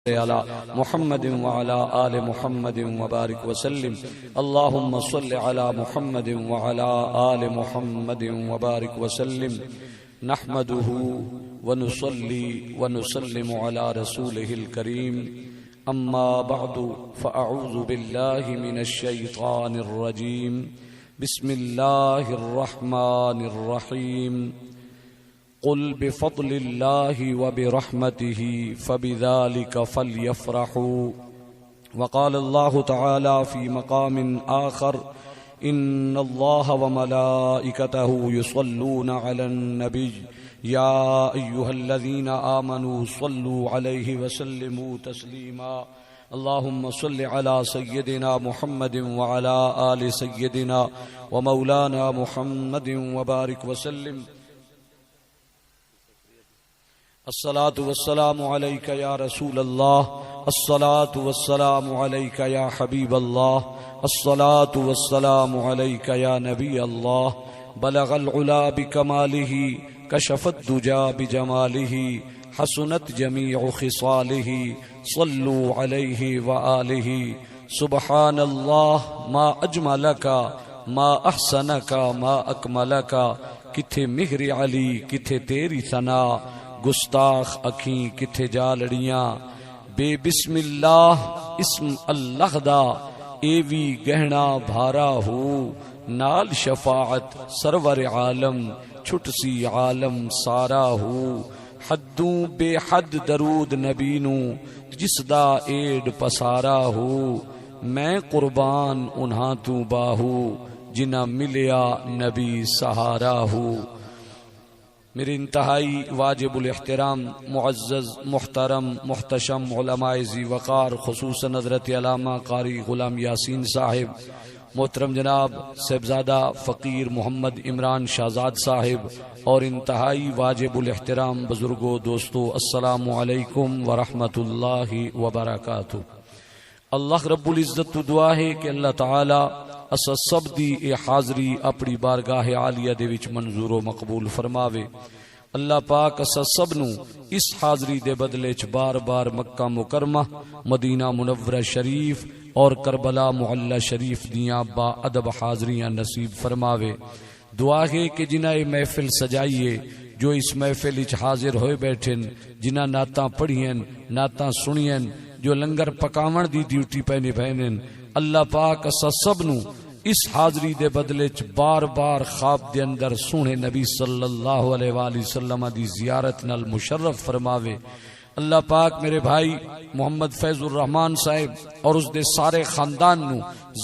على محمد وعلى آل محمد وبارك وسلم اللهم صل على محمد وعلى آل محمد وبارك وسلم نحمده ونصلي ونسلم على رسوله الكريم أما بعد فأعوذ بالله من الشيطان الرجيم بسم الله الرحمن الرحيم قل بفضل الله وبرحمته فبذلك فليفرحوا وقال الله تعالى في مقام آخر إن الله وملائكته يصلون على النبي يا أيها الذين آمنوا صلوا عليه وسلموا تسليما اللهم صل على سيدنا محمد وعلى آل سيدنا ومولانا محمد وبارك وسلم الصلاة والسلام عليك يا رسول الله الصلاة والسلام عليك يا حبيب الله الصلاة والسلام عليك يا نبي الله بلغ العلا بكماله كشف الدجى بجماله حسنت جميع خصاله صلوا عليه وآله سبحان الله ما أجملك ما أحسنك ما أكملك کتھے مہر علی کتھے تیری ثنا گستاخ اکھیں کتھے جا لڑیاں بے بسم اللہ اسم اللہ دا اے وی گہنا بھارا ہو نال شفاعت سرور عالم چھٹ سی عالم سارا ہو حدوں بے حد درود نبی نو جس دا ایڈ پسارا ہو میں قربان انہاں تو باہو جنہ ملیا نبی سہارا ہو میرے انتہائی واجب الاحترام معزز محترم محتشم علماء ذی وقار خصوصاً حضرت علامہ قاری غلام یاسین صاحب محترم جناب صاحبزادہ فقیر محمد عمران شہزاد صاحب اور انتہائی واجب الاحترام بزرگوں دوستو السلام علیکم ورحمۃ اللہ وبرکاتہ۔ اللہ رب العزت تو دعا ہے کہ اللہ تعالی اسا سب دی اے حاضری اپنی بارگاہ عالیہ دے وچ منظور و مقبول فرماوے۔ اللہ پاک اسا سب نو اس حاضری دے بدلے چ بار بار مکہ مکرمہ مدینہ منورہ شریف اور کربلا معلی شریف دیاں با ادب حاضریاں نصیب فرماوے۔ دعا ہے کہ جنہاں اے محفل سجائیے جو اس محفل وچ حاضر ہوئے بیٹھن جنہاں نعتاں پڑھین نعتاں سنین جو لنگر پکاون دی ڈیوٹی پہ نبھینن اللہ پاک اسا سب نو اس حاضری دے بدلے چ بار بار خواب دے اندر سونے نبی صلی اللہ علیہ وآلہ وسلم دی زیارت نال مشرف فرماوے۔ اللہ پاک میرے بھائی محمد فیض الرحمان صاحب اور اس دے سارے خاندان نو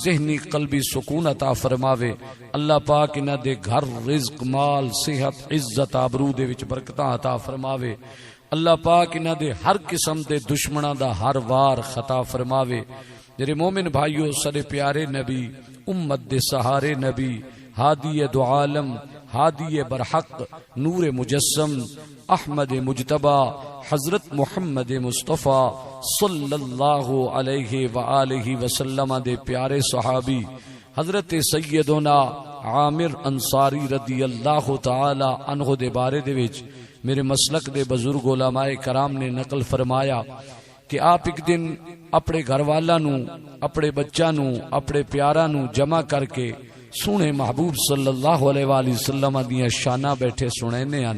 ذہنی قلبی سکون عطا فرماوے۔ اللہ پاک انہاں دے گھر رزق مال صحت عزت آبرو دے وچ برکتاں عطا فرماوے۔ اللہ پاک انہاں دے ہر قسم دے دشمناں دا ہر وار خطا فرماوے۔ میرے مومن بھائیو سارے پیارے نبی امت دے سہارے نبی ہادی دو عالم ہادی برحق نور مجسم احمد مجتبی حضرت محمد مصطفیٰ صلی اللہ علیہ وآلہ وسلم دے پیارے صحابی حضرت سیدنا عامر انصاری رضی اللہ تعالی عنہ دے بارے دے وچ میرے مسلک دے بزرگ علماء کرام نے نقل فرمایا کہ آپ ایک دن اپنے گھر والا نو اپنے بچہ نو اپنے پیارا نو جمع کر کے سونے محبوب صلی اللہ علیہ وآلہ وسلم دیاں شانہ بیٹھے سنینے ہیں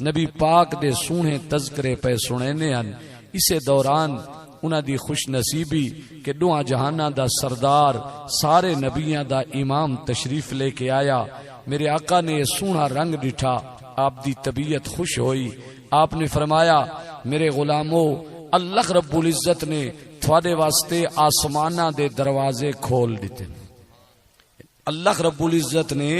نبی پاک دے سونے تذکرے پہ سنینے ہیں۔ اسے دوران انہاں دی خوش نصیبی کہ دعا جہانہ دا سردار سارے نبیاں دا امام تشریف لے کے آیا۔ میرے آقا نے سونا رنگ ڈٹھا آپ دی طبیعت خوش ہوئی۔ آپ نے فرمایا میرے غلاموں اللہ رب العزت نے تھوڑے واسطے آسمانہ دے دروازے کھول دیتے۔ اللہ رب العزت نے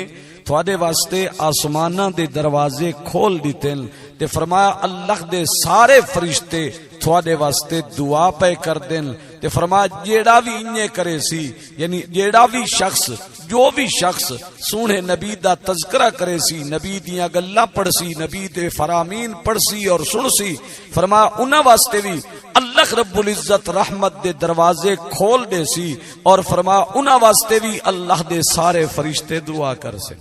تھوڑے واسطے آسمانہ دے دروازے کھول دیتے تے فرمایا اللہ دے سارے فرشتے تھوڑے واسطے دعا پہ کر دین تے فرمایا جیڑا بھی انہیں کرے سی یعنی جیڑا بھی شخص جو بھی شخص سونے نبی دا تذکرہ کرے سی نبی دیاں گلاں پڑھ سی نبی دے فرامین پڑھ سی اور سن سی فرمایا انہاں واسطے بھی اللہ رب العزت رحمت دے دروازے کھول دے سی اور فرمایا انہاں واسطے بھی اللہ دے سارے فرشتے دعا کر سے۔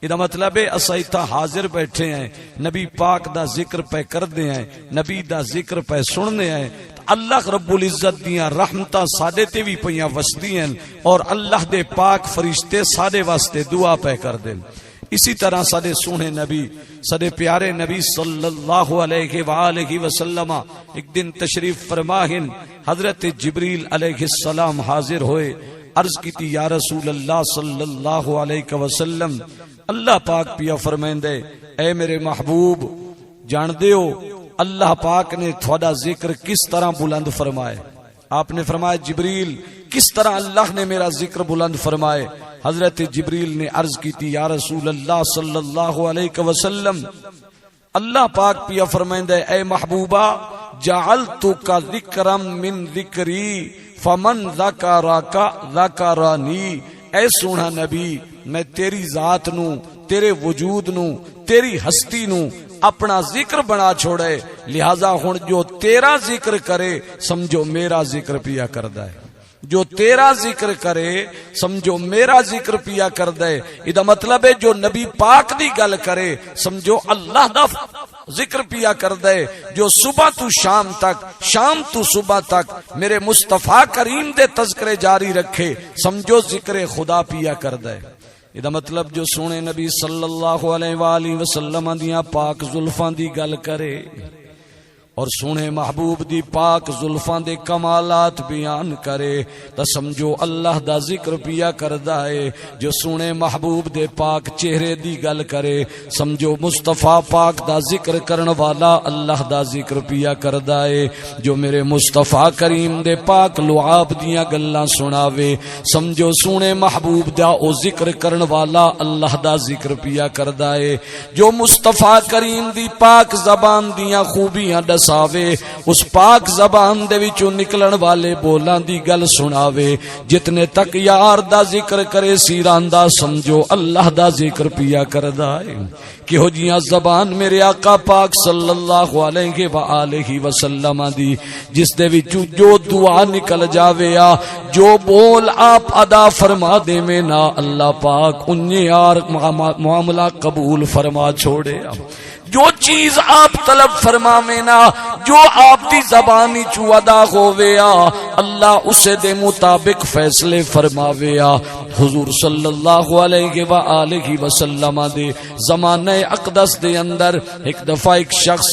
یہ مطلب ہے اسا ایتھا حاضر بیٹھے ہیں، نبی پاک دا ذکر پہ کردے ہیں، نبی دا ذکر پہ سننے ہیں، اللہ رب العزت دیاں رحمتاں ساڈے تے وی پیاں وسدی ہیں اور اللہ دے پاک فرشتے ساڈے واسطے دعا پہ کردے۔ اسی طرح ساڈے سونے نبی، ساڈے پیارے نبی صلی اللہ علیہ وآلہ وسلم ایک دن تشریف فرماہن، حضرت جبریل علیہ السلام حاضر ہوئے، عرض کی یا رسول اللہ صلی اللہ علیہ وسلم، اللہ پاک پیا فرمائندے اے میرے محبوب جان دیو اللہ پاک نے تھوڑا ذکر کس طرح بلند فرمائے۔ آپ نے فرمایا جبریل کس طرح اللہ نے میرا ذکر بلند فرمائے؟ حضرت جبریل نے عرض کی تھی یا رسول اللہ صلی اللہ علیہ وسلم، اللہ پاک پیا فرمائندے اے محبوبہ جعلتک ذکرا من ذکری فمن ذکرک ذکرانی، اے سونا نبی میں تیری ذات نو، تیرے وجود نو، تیری ہستی نو اپنا ذکر بنا چھوڑے، لہذا ہن جو تیرا ذکر کرے سمجھو میرا ذکر پیا کردا ہے، جو تیرا ذکر کرے سمجھو میرا ذکر پیا کردا ہے۔ ادا مطلب ہے جو نبی پاک دی گل کرے سمجھو اللہ دا ذکر پیا کردا ہے، جو صبح تو شام تک، شام تو صبح تک میرے مصطفیٰ کریم دے تذکرے جاری رکھے سمجھو ذکر خدا پیا کردا ہے۔ یہ مطلب جو سونے نبی صلی اللہ علیہ وآلہ وسلم دیاں پاک زلفاں دی گل کرے اور سونے محبوب دی پاک زلفاں دے کمالات بیان کرے تو سمجھو اللہ دا ذکر پیا کردا ہے۔ جو سونے محبوب دے پاک چہرے دی گل کرے سمجھو مصطفیٰ پاک دا ذکر کرن والا اللہ دا ذکر پیا کردا ہے۔ جو میرے مصطفیٰ کریم دے پاک لعاب دیاں گلاں سناوے سمجھو سونے محبوب دا او ذکر کرن والا اللہ دا ذکر پیا کردا ہے۔ جو مصطفیٰ کریم دی پاک زبان دیاں خوبیاں ساوے اس پاک زبان دے وچوں نکلن والے بولاں دی گل سناوے، جتنے تک یار دا ذکر کرے سیران دا سمجھو اللہ دا ذکر پیا کردا ہے۔ کہو جیاں زبان میرے آقا پاک صلی اللہ علیہ وآلہ وسلم دی جس دے وچوں جو دعا نکل جاوے جو بول آپ ادا فرما دے میں نا اللہ پاک انہیں یار معاملہ قبول فرما چھوڑے۔ جو چیز آپ طلب فرماوے نا جو آپ دی زبانی چو ادا ہووے اللہ اسے دے مطابق فیصلے فرماوے۔ حضور صلی اللہ علیہ وآلہ وسلم دے زمانہ اقدس دے اندر ایک دفعہ ایک شخص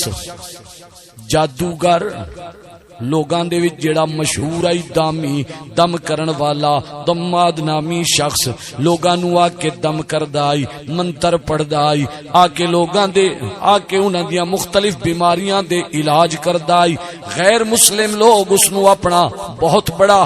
جادوگر لوگاں دے وچ جڑا مشہور آئی دامی دم کرن والا دماد نامی شخص لوگاں نو آ کے دم کردا آئی، منتر پڑھدا آئی، آ کے لوگاں دے آ کے انہاں دیاں مختلف بیماریاں دے علاج کردا آئی۔ غیر مسلم لوگ اس نو اپنا بہت بڑا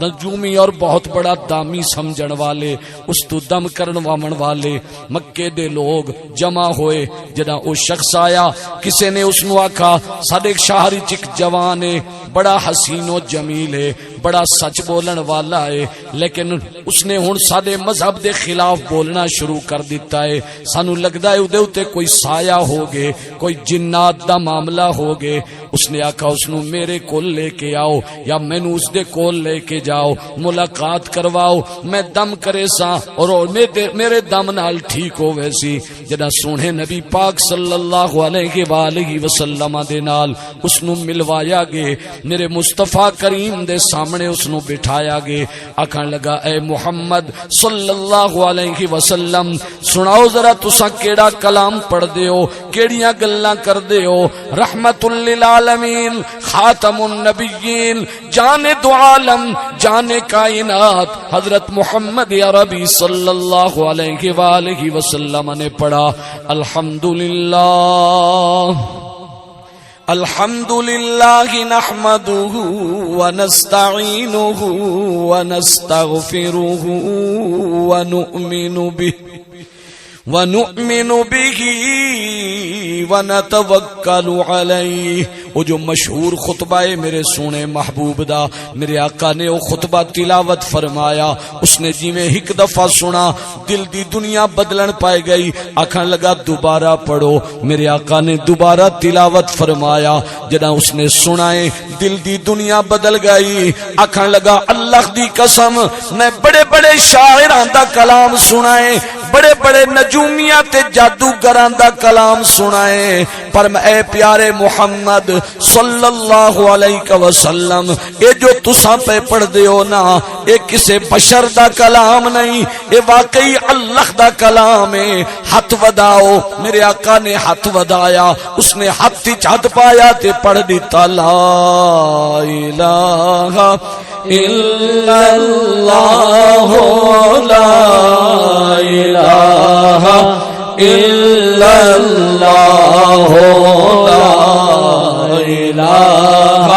نجومی اور بہت بڑا دامی سمجھن والے، اس تو دم کرن وامن والے مکے دے لوگ جمع ہوئے۔ جداں او شخص آیا کسے نے اس نو آکھا ساڈے شہر وچ ایک جوان ہے بڑا حسین و جمیل ہے، بڑا سچ بولن والا ہے، لیکن اس نے ہن ساڈے مذہب دے خلاف بولنا شروع کر دیتا ہے، سانو لگدا ہے اودے اوتے کوئی سایہ ہو گئے، کوئی جنات دا معاملہ ہو گئے۔ اس نے آکھا اس نو میرے کول لے کے آؤ یا مینوں اس دے کول لے کے جاؤ، ملاقات کرواؤ، میں دم کرے سا اور میرے دم نال ٹھیک ہووے سی۔ جدا سونے نبی پاک صلی اللہ علیہ وآلہ وسلم دے نال اس نو ملوایا گے، میرے مصطفیٰ کریم دے سامنے اس نو بٹھایا گے۔ آکھن لگا اے محمد صلی اللہ علیہ وسلم سناؤ ذرا تساں کیڑا کلام پڑھ دے ہو، کیڑیاں گلاں کر دے ہو؟ رحمت للعالمین خاتم النبیین جان دو عالم جان کائنات حضرت محمد عربی صلی اللہ علیہ وآلہ وسلم نے پڑھا الحمدللہ الحمدللہ نحمدہ ونستعینہ ونستغفرہ ونؤمن به ونتوکل علیہ۔ وہ جو مشہور خطبہ ہے میرے سونے محبوب دا، میرے آقا نے وہ خطبہ تلاوت فرمایا، اس نے جی میں ایک دفعہ سنا دل دی دنیا بدلن پائے گئی، آکھن لگا دوبارہ پڑھو، میرے آقا نے دوبارہ تلاوت فرمایا، جدا اس نے سنائے دل دی دنیا بدل گئی، آکھن لگا اللہ دی قسم میں بڑے بڑے شاعران دا کلام سنائے، بڑے بڑے نجومیاں تے جادوگراں دا کلام سنائے، پر اے پیارے محمد صلی اللہ علیہ وسلم اے جو تساں پہ پڑھ دیو نا، اے کسے بشر دا کلام نہیں، اے واقعی اللہ دا کلام ہے۔ ہاتھ وداؤ، میرے آقا نے ہاتھ ودایا، اس نے ہاتھ ہاتھ پایا تے پڑھ دیتا لا الہ الا اللہ لا الہ الا اللہ لا الہ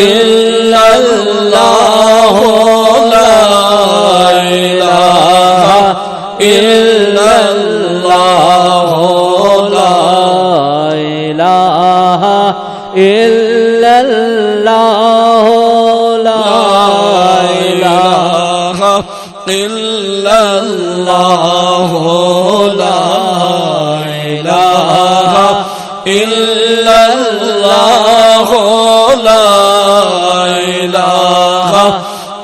الا اللہ لا الہ الا اللہ لا الہ الا اللہ لا الہ الا اللہ لا الہ الا اللہ لا الہ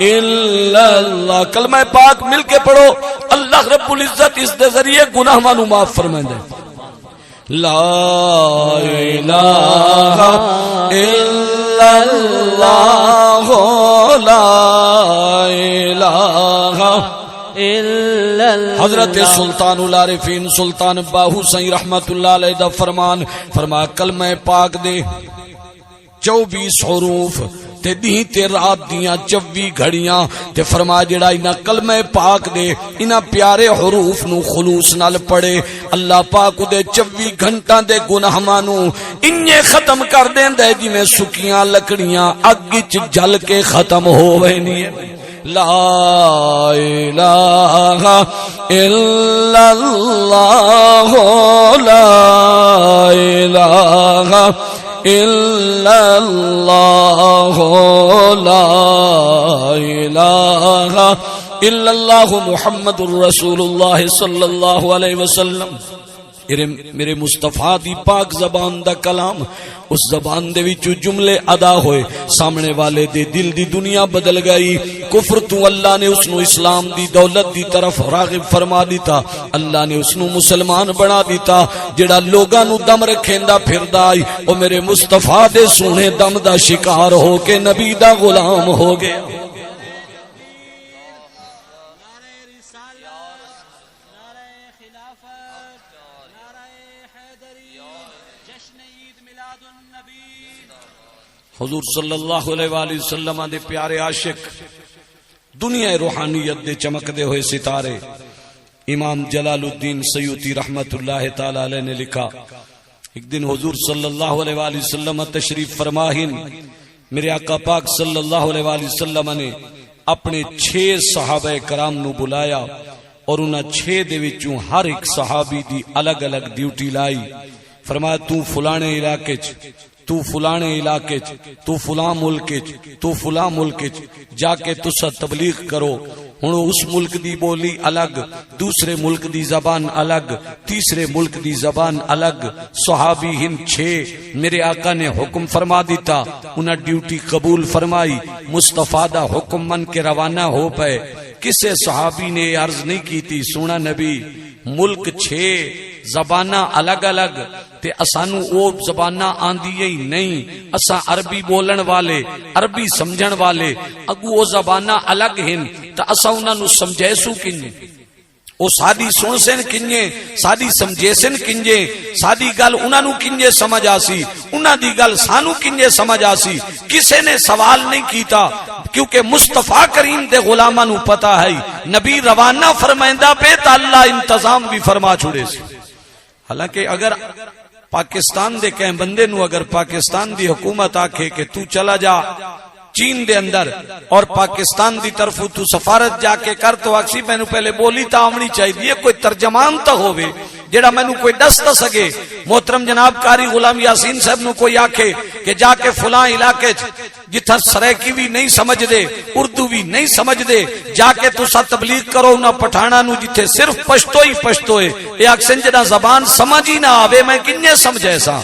الا اللہ۔ کلمہ پاک مل کے پڑھو، اللہ رب العزت اس دے ذریعے گناہ مانو معاف فرمائیں دے۔ لا الہ الا اللہ لا الہ الا اللہ۔ حضرت سلطان العارفین سلطان باہو سعید رحمت اللہ علیہ دا فرمان فرمایا کلمہ پاک دے 24 حروف تے دی تے رات دیاں 24 گھڑیاں تے فرما جڑا انہاں کلمہ پاک دے انہاں پیارے حروف نو خلوص نال پڑھے، اللہ پاک دے 24 گھنٹاں دے گناہ مانو انہیں ختم کر دیندا ہے جویں سکیاں لکڑیاں اگ وچ جل کے ختم ہو وینی ہے۔ لا الہ الا اللہ لا الہ الا اللہ لا الہ الا اللہ محمد الرسول اللہ صلی اللہ علیہ وسلم۔ میرے مصطفیٰ دی پاک زبان دا کلام، اس زبان دے وچوں جملے ادا ہوئے، سامنے والے دے دل دی دنیا بدل گئی۔ کفر تو اللہ نے اس نو اسلام دی دولت دی طرف راغب فرما دیتا، اللہ نے اس نو مسلمان بنا دیتا۔ جڑا لوگاں نو دم رکھیندا پھردا ائی، او میرے مصطفیٰ دے سونے دم دا شکار ہو کے نبی دا غلام ہو گیا۔ حضور صلی اللہ علیہ وآلہ وسلم دے پیارے عاشق، دنیا روحانیت دے چمکدے ہوئے ستارے، امام جلال الدین سیوطی رحمت اللہ تعالی علیہ نے لکھا، ایک دن حضور صلی اللہ علیہ وآلہ وسلم تشریف فرماہن، میرے آقا پاک صلی اللہ علیہ وآلہ وسلم نے اپنے 6 صحابہ کرام نو بلایا اور انہاں 6 دے وچوں ہر ایک صحابی دی الگ الگ ڈیوٹی لائی۔ فرمایا تو فلانے علاقے چ، تو فلانے علاقے چ، تو فلاں ملک چ، تو فلاں ملک چ جا کے تسا تبلیغ کرو۔ ہن اس ملک دی بولی الگ، دوسرے ملک دی زبان الگ، تیسرے ملک دی زبان الگ۔ صحابی ہن 6 میرے آقا نے حکم فرما دیتا، انہاں ڈیوٹی قبول فرمائی، مصطفیٰ دا حکم من کے روانہ ہو پئے۔ کسے صحابی نے عرض نہیں کی تھی، سونا نبی ملک 6 زباناں الگ الگ تے اسانو او زباناں آندی ہی نہیں، اساں عربی بولن والے، عربی سمجھن والے، اگو او زباناں الگ ہن تے اساں انہاں نو سمجھیسو کنجے، او سادی سن سن کنجے، سادی سمجھیسن کنجے، سادی گل انہاں نو کنجے سمجھ آسی، انہاں دی گل سانو کنجے سمجھ آسی۔ کسے نے سوال نہیں کیتا، کیونکہ مصطفیٰ کریم دے غلاماں نو پتہ ہے نبی روانہ فرمائندہ پہ تا اللہ انتظام بھی فرما چھوڑے سی۔ حالانکہ اگر پاکستان دے کہیں بندے نو اگر پاکستان دی حکومت آکھے کہ تو چلا جا چین دے اندر اور پاکستان دی طرف تو سفارت جا کے کر، تو اکسی میں نو پہلے بولی تا آمنی چاہیے، کوئی ترجمان تا ہوئے جیڑا میں نو کوئی دستا سکے۔ محترم جناب قاری غلام یاسین صاحب نو کوئی آکھے کہ جا کے فلاں علاقے جتھا سریکی بھی نہیں سمجھ دے، اردو بھی نہیں سمجھ دے، جا کے تو سا تبلیغ کرو انہاں پٹھانا نو جتھے صرف پشتو ہی پشتو ہے، یہ اکسن جنا زبان سمجھ ہی نہ آوے، میں کننے سمجھے سا۔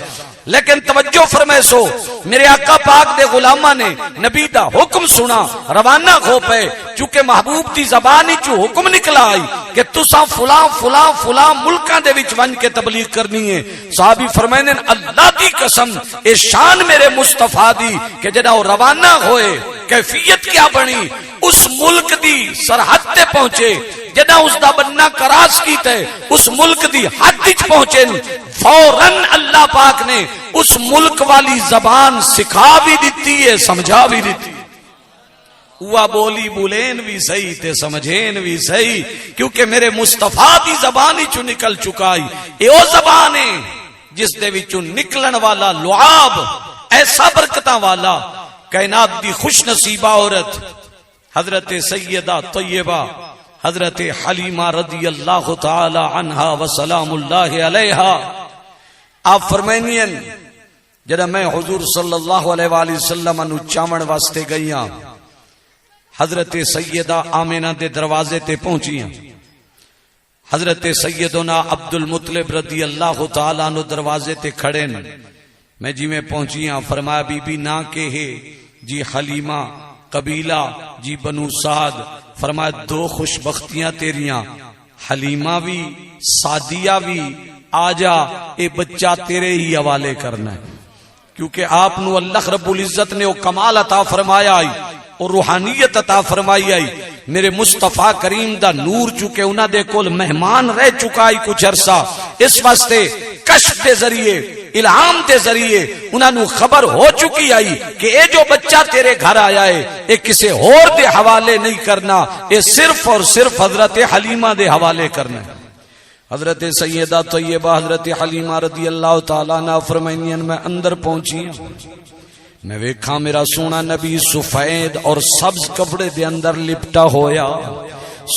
لیکن توجہ فرمائے سو میرے آقا پاک دے غلاماں نے نبی دا حکم سنا روانہ ہو پے چونکہ محبوب دی زبان ہی چو حکم نکلا آئی کہ تساں فلاں فلاں فلاں ملکاں دے وچ ون کے تبلیغ کرنی ہے. صحابی فرمائنے اللہ دی قسم اے شان میرے مصطفیٰ دی کہ جڑا وہ روانہ ہوئے کیفیت کیا بنی اس ملک دی سرحد تے پہنچے جدا اس دا بننا کراس کیتا ہے اس ملک دی حد وچ پہنچے فوراً اللہ پاک نے اس ملک والی زبان سکھا بھی دیتی ہے سمجھا بھی دیتی ہوا بولی بولین بھی صحیح تے سمجھین بھی صحیح کیونکہ میرے مصطفیٰ دی زبان ہی چو نکل چکائی اے او زبان ہے جس دے وچوں نکلن والا لعاب ایسا برکتاں والا کائنات دی خوش نصیبہ عورت حضرت سیدہ طیبہ حضرت حلیمہ رضی اللہ تعالی عنہا وسلام اللہ علیہا آپ فرمائنین جڑا میں حضور صلی اللہ علیہ وآلہ وسلم انو چامن واسطے گئیاں حضرت سیدہ آمینہ دے دروازے تے پہنچیاں حضرت سیدنا عبد المطلب رضی اللہ تعالیٰ عنہ دروازے تے کھڑے ن میں جی میں پہنچیاں فرمایا بی بی نا کے ہے جی حلیمہ قبیلہ جی بنو سعد فرمایا دو خوشبختیاں تیریاں حلیمہ بھی سعدیہ بھی آجا اے بچہ تیرے ہی حوالے کرنا ہے کیونکہ آپ نو اللہ رب العزت نے وہ کمال عطا فرمایا آئی اور روحانیت عطا فرمائی آئی میرے مصطفیٰ کریم دا نور چکے انہاں دے کول مہمان رہ چکا آئی کچھ عرصہ اس واسطے کشف دے ذریعے الہام دے ذریعے انہاں نو خبر ہو چکی آئی کہ اے جو بچہ تیرے گھر آیا ہے اے کسے اور دے حوالے نہیں کرنا اے صرف اور صرف حضرت حلیمہ دے حوالے کرنا ہے. حضرت سیدہ طیبہ حضرت حلیمہ رضی اللہ تعالیٰ عنہ فرمائنین میں اندر پہنچی میں ویکھا میرا سونا نبی سفید اور سبز کپڑے دے اندر لپٹا ہویا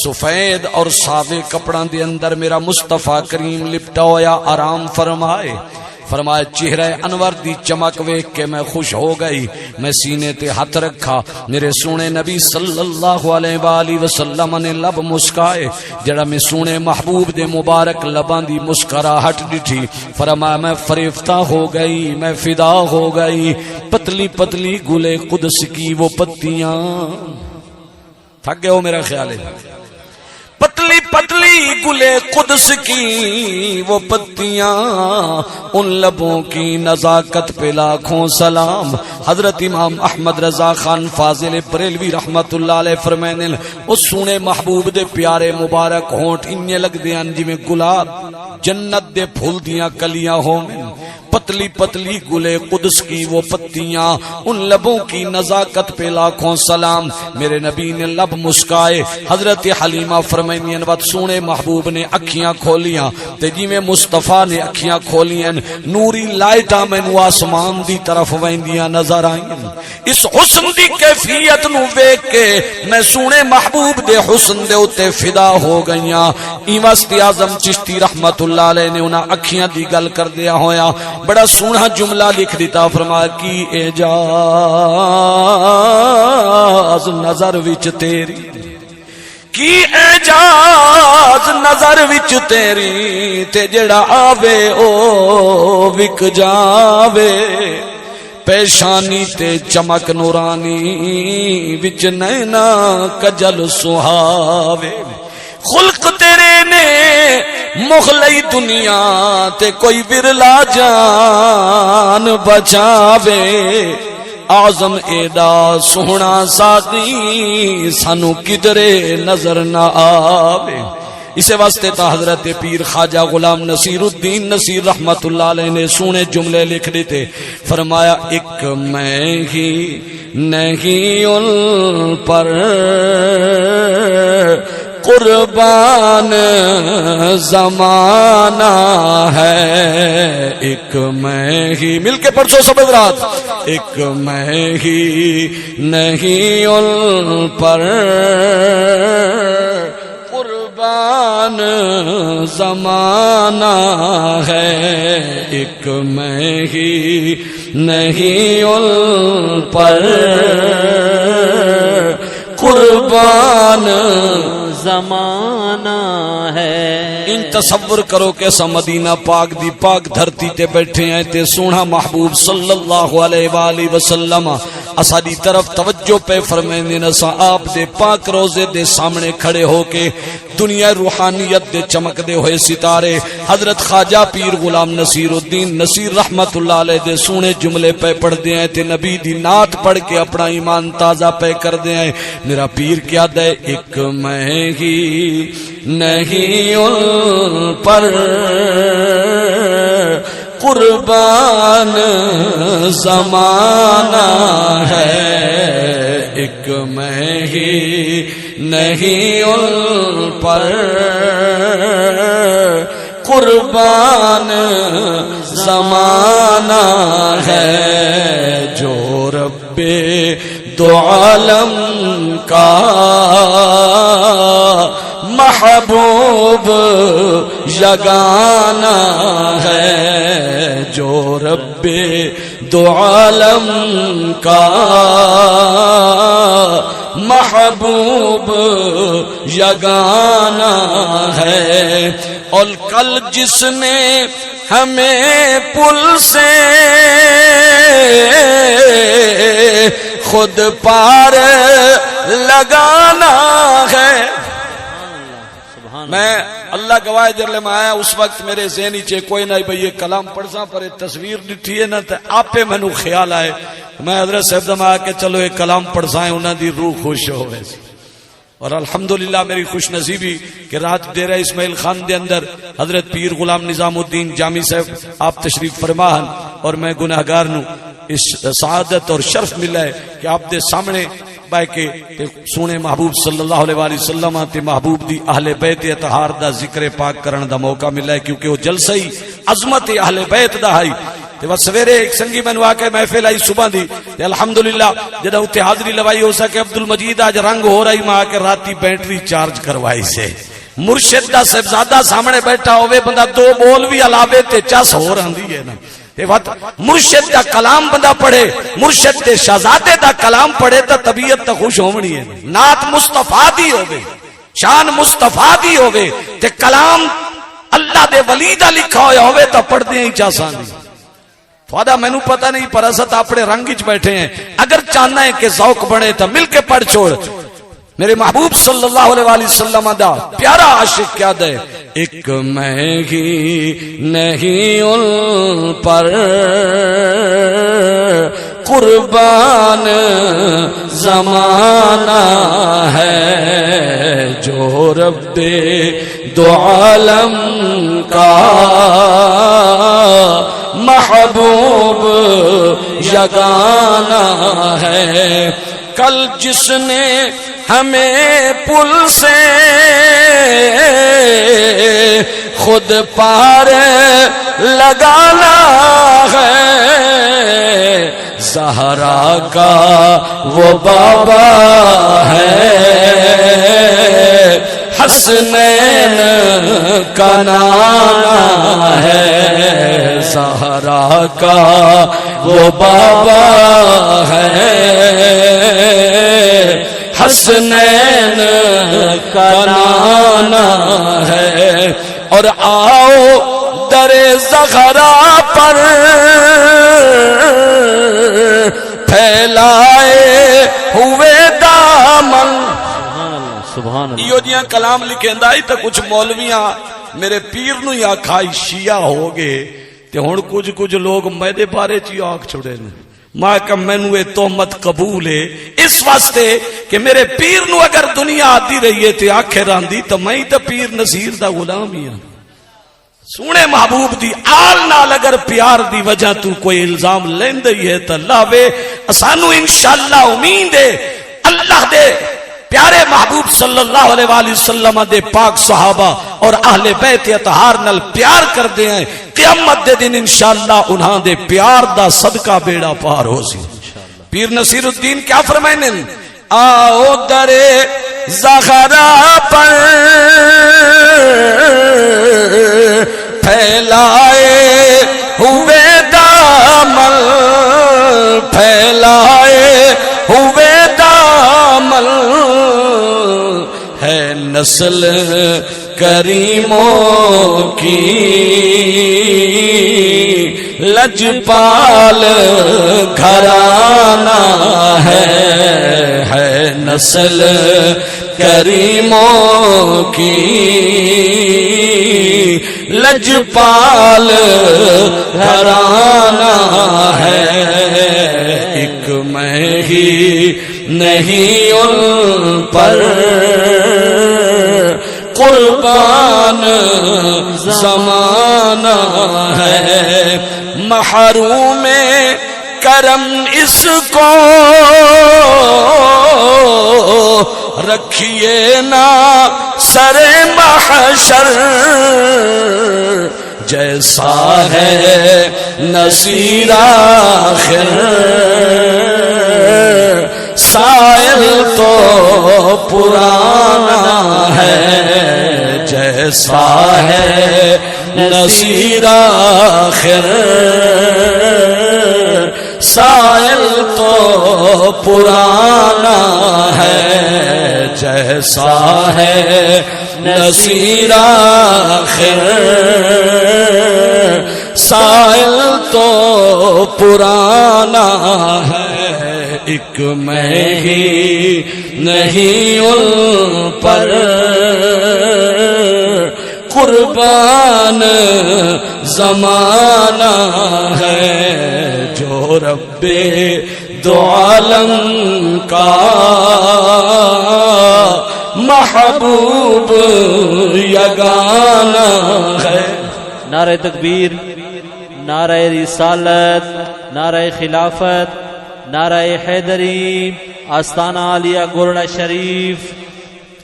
سفید اور سابے کپڑاں دے اندر میرا مصطفیٰ کریم لپٹا ہویا آرام فرمائے فرمایا چہرہ انور دی چمک ویکھ کے میں خوش ہو گئی میں سینے تے ہاتھ رکھا میرے سونے نبی صلی اللہ علیہ وآلہ وسلم نے لب مسکائے جڑا میں سونے محبوب دے مبارک لباں دی مسکراہٹ ڈٹھی فرمایا میں فریفتہ ہو گئی میں فدا ہو گئی پتلی پتلی گلے قدس کی وہ پتیاں تھک گئے ہو میرا خیال ہے پتلی پتلی گلے قدس کی وہ پتیاں ان لبوں کی نزاکت پہ لاکھوں سلام. حضرت امام احمد رضا خان فاضل بریلوی رحمت اللہ علیہ فرمائنے اس سونے محبوب دے پیارے مبارک ہونٹ انہیں لگ دیاں جی میں گلاب جنت دے پھول دیاں کلیاں ہوں پتلی پتلی گلے قدس کی وہ پتیاں ان لبوں کی نزاکت پہ لاکھوں سلام. میرے نبی نے لب مسکائے حضرت حلیمہ فرمائنین وقت سونے محبوب نے اکھیاں کھولیاں تے جی میں مصطفیٰ نے اکھیاں کھولیاں نوری لائٹاں میں نو آسمان دی طرف ویندیاں نظر آئیں اس حسن دی کیفیت نو ویکھ کے میں سونے محبوب دے حسن دے اتے فدا ہو گئیاں. ایوستی اعظم چشتی رحمت اللہ علیہ نے انہاں اکھیاں دی گل کر دیا ہویا بڑا سونا جملہ لکھ دیتا فرمایا کی اعجاز نظر وچ تیری کی اعجاز نظر وچ تیری تے جڑا آوے او وک جاوے پیشانی تے چمک نورانی وچ نینا کجل سہاوے خلق تیرے نے مغلئی دنیا تے کوئی ورلا جان بچاوے اعظم ایڈا سونا ساقی سانو کدرے نظر نہ آوے. اسے واسطے تا حضرت پیر خواجہ غلام نصیر الدین نصیر رحمت اللہ علیہ نے سونے جملے لکھ دیتے فرمایا ایک میں ہی نہیں ان پر قربان زمانہ ہے ایک میں ہی مل کے پڑھو سب حضرات ایک میں ہی نہیں ان پر قربان زمانہ ہے ایک میں ہی نہیں ان پر قربان زمانہ ہے. تصور کرو کہ سا مدینہ پاک دی پاک دھرتی تے بیٹھے ہیں تے سونا محبوب صلی اللہ علیہ وآلہ وسلم اساڈی طرف توجہ پہ فرمائندے نے سا آپ دے پاک روزے دے سامنے کھڑے ہو کے دنیا روحانیت دے چمکدے ہوئے ستارے حضرت خواجہ پیر غلام نصیر الدین نصیر رحمت اللہ علیہ دے سونے جملے پہ پڑھ دے ہیں تے نبی دی نعت پڑھ کے اپنا ایمان تازہ پہ کر دے ہیں. میرا پیر کیا دے ایک میں ہی نہیں ان پر قربان زمانہ ہے, ایک میں ہی نہیں ان پر قربان زمانہ ہے, جو رب دو عالم کا محبوب یگانہ ہے, جو رب دو عالم کا محبوب یگانہ ہے. اور کل جس نے ہمیں پل سے خود پار لگانا ہے. میں اللہ گواہ جرلے میں آیا اس وقت میرے ذہنی چے کوئی نہیں بھئی یہ کلام پڑھسا پر ایک تصویر ڈٹھی ہے نا تے آپے میں نو خیال آئے میں حضرت صاحب دم آیا کہ چلو ایک کلام پڑھسائیں انہاں دی روح خوش ہوئے. اور الحمدللہ میری خوش نصیبی کہ رات ڈیرہ اسماعیل خان دے اندر حضرت پیر غلام نظام الدین جامی صاحب آپ تشریف فرماہن اور میں گناہگار نو اس سعادت اور شرف ملا ہے کہ آپ دے سامنے بائے کے سونے محبوب صلی اللہ علیہ وآلہ وسلم تے محبوب دی اہل بیت اطہار دا ذکر پاک کرن دا موقع ملا ہے, کیونکہ وہ جلسہ ہی عظمت اہل بیت دا ہے. تے بس سویرے ایک سنگی میں واقع محفل آئی صبح دی تے الحمدللہ جدہ اتے حاضری لوائی ہو سکے عبدالمجید آج رنگ ہو رہی ماں کے راتی بیٹری چارج کروائی سے مرشد دا صاحبزادہ سامنے بیٹھا ہوئے بندہ دو بول بھی علاوے تے چس ہو رہی ہے نا. مرشد دا کلام بندہ پڑھے, مرشد دے شہزادے دا کلام پڑھے تا طبیعت تا خوش ہونی ہے. نعت مصطفیٰ دی ہوئے, شان مصطفیٰ دی ہوئے تے کلام اللہ دے ولی دا لکھا ہویا ہوئے تا پڑھ دیں ہی چاسان دی. فادہ میں نو پتہ نہیں پر اسد اپنے رنگیچ بیٹھے ہیں, اگر چاہنا ہے کہ ذوق بنے تا مل کے پڑھ چھوڑ. میرے محبوب صلی اللہ علیہ وآلہ وسلم دا پیارا عاشق کیا دے, ایک میں ہی نہیں ان پر قربان زمانہ ہے, جو رب دو عالم کا محبوب یگانہ ہے. کل جس نے ہمیں پل سے خود پار لگانا ہے, زہرا کا وہ بابا ہے, حسنین کا نانا ہے, زہرا کا وہ بابا ہے, حسنین کا نانا ہے. اور آؤ در زہرا پر پھیلائے ہوئے دامن. سبحان اللہ. یہ جیاں کلام لکھیں دائی تا کچھ مولویاں میرے پیر نو یا کھائی شیعہ ہو گئے تے ہون کچھ لوگ میدے بارے چی آنکھ چھوڑے نے. ماں کا میں نو تہمت قبول ہے اس واسطے کہ میرے پیر نو اگر دنیا آتی رہی ہے تے آنکھیں راندی تو میں تا پیر نصیر دا غلام ہی ہوں. سونے محبوب دی آل نال اگر پیار دی وجہ تو کوئی الزام لین دئی ہے تو اللہ وے اسانو انشاءاللہ امید ہے اللہ دے پیارے محبوب صلی اللہ علیہ وآلہ وسلم دے پاک صحابہ اور اہل بیت اطہار نال پیار کر دے ہیں. قیامت دے دن انشاءاللہ انہاں دے پیار دا صدقہ بیڑا پار ہو سی. پیر نصیر الدین کیا فرمائنے, آؤ در زہرا پر پھیلائے ہوئے دامن, پھیلائے ہوئے دامن ہے, نسل کریموں کی لجپال گھرانہ ہے نسل کریموں کی لجپال گھرانہ ہے ایک میں ہی نہیں ان پر قربان زمانہ ہے محروم کرم اس کو رکھیے نا سر محشر جیسا ہے نصیر آخر سائل تو پرانا ہے جیسا ہے نصیر آخر سائل تو پرانا ہے جیسا ہے نصیر آخر سائل تو پرانا ہے ایک میں ہی نہیں ان پر قربان زمانہ ہے جو رب دو عالم کا محبوب یگانہ ہے۔ نعرہ تکبیر، نعرہ رسالت، نعرہ خلافت، نعرہ حیدری، آستانہ عالیہ گورڑا شریف۔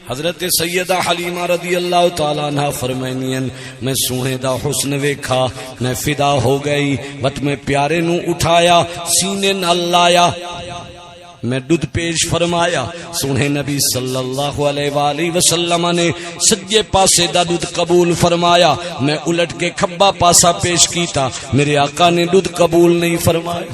حضرت سیدہ حلیمہ رضی اللہ تعالیٰ عنہ فرمائنین میں سونے دا حسن ویکھا میں فدا ہو گئی وط میں پیارے نو اٹھایا سینے نال لایا میں دودھ پیش فرمایا سونے نبی صلی اللہ علیہ وآلہ وسلم نے سجے پاسے دا دودھ قبول فرمایا میں الٹ کے کھبا پاسا پیش کیتا میرے آقا نے دودھ قبول نہیں فرمایا۔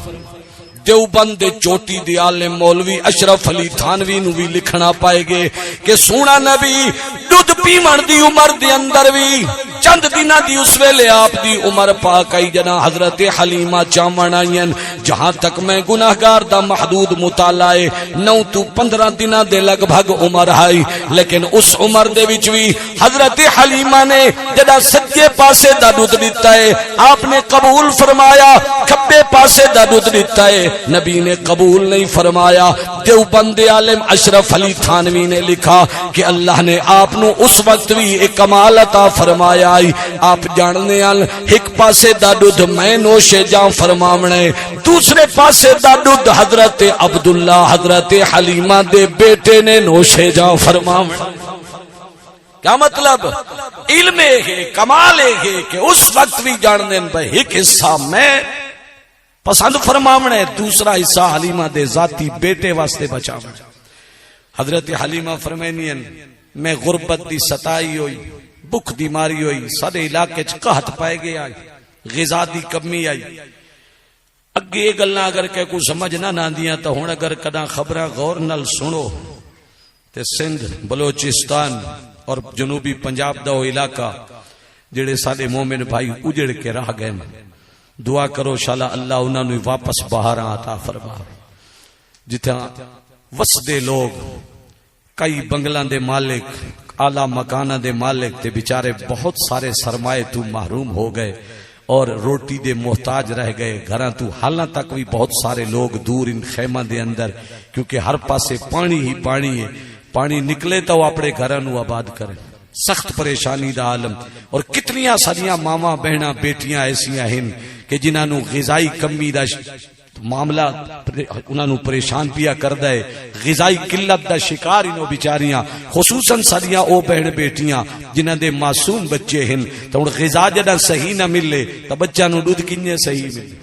دیوبند چوٹی دی عالم مولوی اشرف علی تھانوی نو بھی لکھنا پائے گے کہ سونا نبی دودھ پیمن دی عمر دے اندر بھی چند دنہ دی اس ویلے آپ دی عمر پاک آئی جنا حضرت حلیمہ چامن آئین جہاں تک میں گناہگار دا محدود مطالعے 9 تو 15 دنہ دے لگ بھگ عمر آئی لیکن اس عمر دے وچ بھی حضرت حلیمہ نے جدا سجے پاسے دا دودھ دیتا ہے آپ نے قبول فرمایا کھبے پاسے دا دودھ دیتا ہے نبی نے قبول نہیں فرمایا۔ دیوبند عالم اشرف علی تھانوی نے لکھا کہ اللہ نے آپ نو اس وقت بھی ایک کمال عطا فرمایا آئی آپ جاننے آل ایک پاسے دا دودھ میں نوشے جان فرماونے دوسرے پاسے دا دودھ حضرت عبداللہ حضرت حلیمہ دے بیٹے نے نوشے جان فرماونے۔ کیا مطلب؟ علم ہے کمال ہے کہ اس وقت بھی جاننے بھائی ایک حصہ میں پسند فرماونے دوسرا حصہ حلیمہ دے ذاتی بیٹے واسطے بچاونے۔ حضرت حلیمہ فرمینین میں غربت دی ستائی ہوئی بکھ دی ماری ہوئی سارے علاقے قحط پائے گئے آئی غذا دی کمی آئی اگے یہ گلاں اگر کہ کوئی سمجھ نہ دیاں تو ہن اگر کداں خبراں غور نال سنو تے سندھ بلوچستان اور جنوبی پنجاب دا وہ علاقہ جڑے سارے مومن بھائی اجڑ کے رہ گئے دعا کرو شالا اللہ انہاں نوں واپس باہر عطا فرما جتھاں وسدے لوگ کئی بنگلاں دے مالک اعلی مکاناں دے مالک تے بیچارے بہت سارے سرمائے تو محروم ہو گئے اور روٹی دے محتاج رہ گئے گھراں تو حالاں تک بھی بہت سارے لوگ دور ان خیمہ دے اندر کیونکہ ہر پاسے پانی ہی پانی ہے پانی نکلے تو اپنے گھراں نوں آباد کریں سخت پریشانی دا عالم اور کتنیاں ساریاں ماواں بہناں بیٹیاں ایسیاں ہیں کہ جنہاں نوں غذائی کمی دا معاملہ انہاں نوں پریشان پیا کردا ہے غذائی قلت دا شکار انہوں بیچاریاں خصوصاً ساریاں او بہن بیٹیاں جنہاں دے معصوم بچے ہیں تو غذا جڑا صحیح نہ ملے تو بچہ نوں دودھ کنے صحیح ملے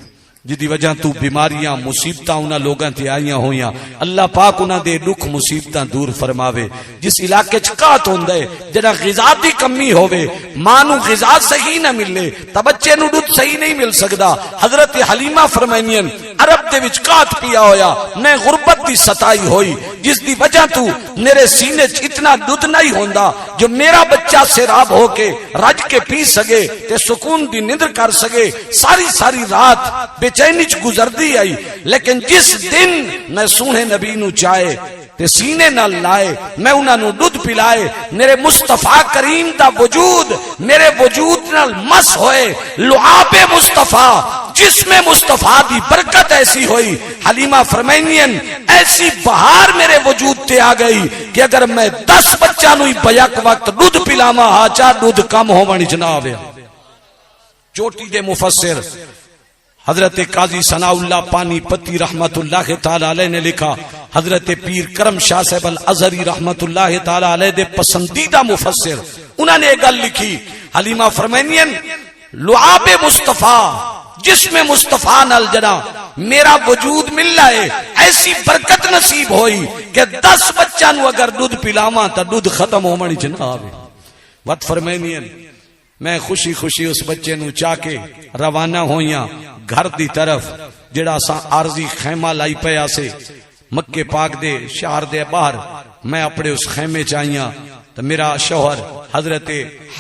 جدی وجہ تو بیماریاں مصیبتاں انہاں لوگاں تے آئیاں ہویاں اللہ پاک انہاں دے دکھ مصیبتاں دور فرماوے جس علاقے چ قحط ہوندا ہے جڑا غذا دی کمی ہوے ماں نوں غذا صحیح نہ ملے تے بچے نوں دودھ صحیح نہیں مل سکدا حضرت حلیمہ فرمائنین عرب دے وچ قحط پیا ہویا میں غربت دی ستائی ہوئی جس دی وجہ تو میرے سینے چ اتنا دودھ نہیں ہوندا جو میرا بچہ سیراب ہو کے رج کے پی سکے تے سکون دی نیندر کر سکے. ساری ساری رات بے چینی چ گزردی آئی، لیکن جس دن میں سونے نبی نو چائے تے سینے نال لائے، میں انہاں نو دودھ پلائے، میرے مصطفیٰ کریم دا وجود میرے وجود نال مس ہوئے، لعاب مصطفیٰ جسم مصطفیٰ دی برکت ایسی ہوئی. حلیمہ فرمائنین ایسی بہار میرے وجود تے آ گئی کہ اگر میں 10 بچہ نو بیک وقت دودھ پلاواں ہا چا دودھ کم ہون چ نہ آوے. چوٹی دے مفسر حضرت قاضی ثناء اللہ پانی پتی رحمت اللہ تعالی علیہ نے لکھا، حضرت پیر کرم شاہ صاحب الازہری رحمت اللہ تعالی علیہ دے پسندیدہ مفسر، انہوں نے ایک گل لکھی. حلیمہ فرمائنین لعاب مصطفیٰ جسم مصطفیٰ نال جنا میرا وجود مل ہے، ایسی برکت نصیب ہوئی کہ 10 بچہ نو اگر دودھ پلاواں تا دودھ ختم ہونی چ نہ آوے. وقت فرمائنین میں خوشی خوشی اس بچے نو چا کے روانہ ہویاں گھر دی طرف جڑا سا عارضی خیمہ لائی پیا سے مکے پاک دے شہر دے باہر. میں اپنے اس خیمے چاہیاں تو میرا شوہر حضرت